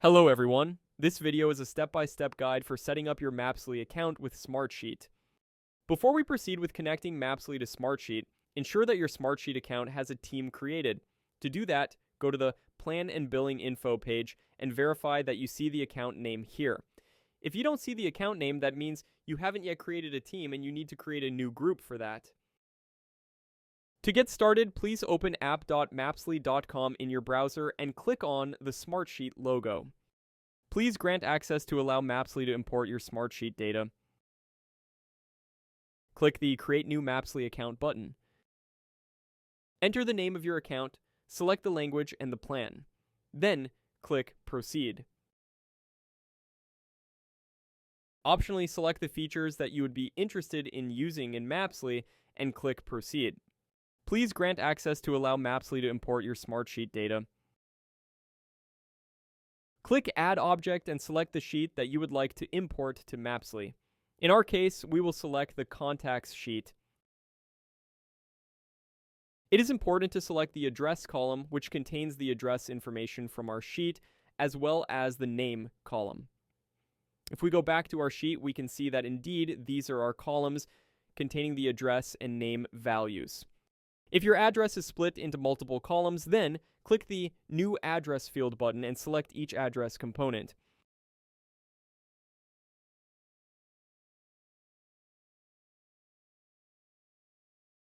Hello everyone, this video is a step-by-step guide for setting up your Mapsly account with Smartsheet. Before we proceed with connecting Mapsly to Smartsheet, ensure that your Smartsheet account has a team created. To do that, go to the Plan and Billing Info page and verify that you see the account name here. If you don't see the account name, that means you haven't yet created a team and you need to create a new group for that. To get started, please open app.mapsly.com in your browser and click on the Smartsheet logo. Please grant access to allow Mapsly to import your Smartsheet data. Click the Create New Mapsly Account button. Enter the name of your account, select the language and the plan. Then, click Proceed. Optionally, select the features that you would be interested in using in Mapsly and click Proceed. Please grant access to allow Mapsly to import your Smartsheet data. Click Add Object and select the sheet that you would like to import to Mapsly. In our case, we will select the Contacts sheet. It is important to select the Address column, which contains the address information from our sheet, as well as the Name column. If we go back to our sheet, we can see that indeed these are our columns containing the address and name values. If your address is split into multiple columns, then click the New Address field button and select each address component.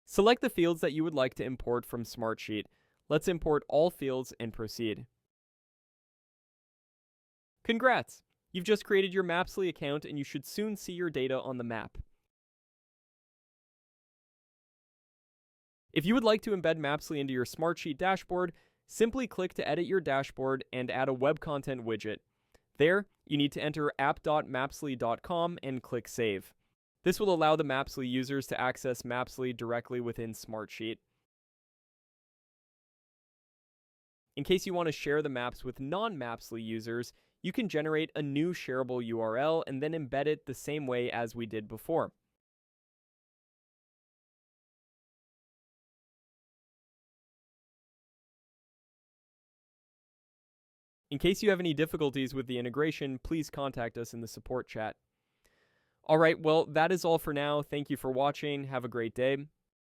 Select the fields that you would like to import from Smartsheet. Let's import all fields and proceed. Congrats! You've just created your Mapsly account and you should soon see your data on the map. If you would like to embed Mapsly into your Smartsheet dashboard, simply click to edit your dashboard and add a web content widget. There, you need to enter app.mapsly.com and click Save. This will allow the Mapsly users to access Mapsly directly within Smartsheet. In case you want to share the maps with non-Mapsly users, you can generate a new shareable URL and then embed it the same way as we did before. In case you have any difficulties with the integration, please contact us in the support chat. Alright, well, that is all for now. Thank you for watching. Have a great day.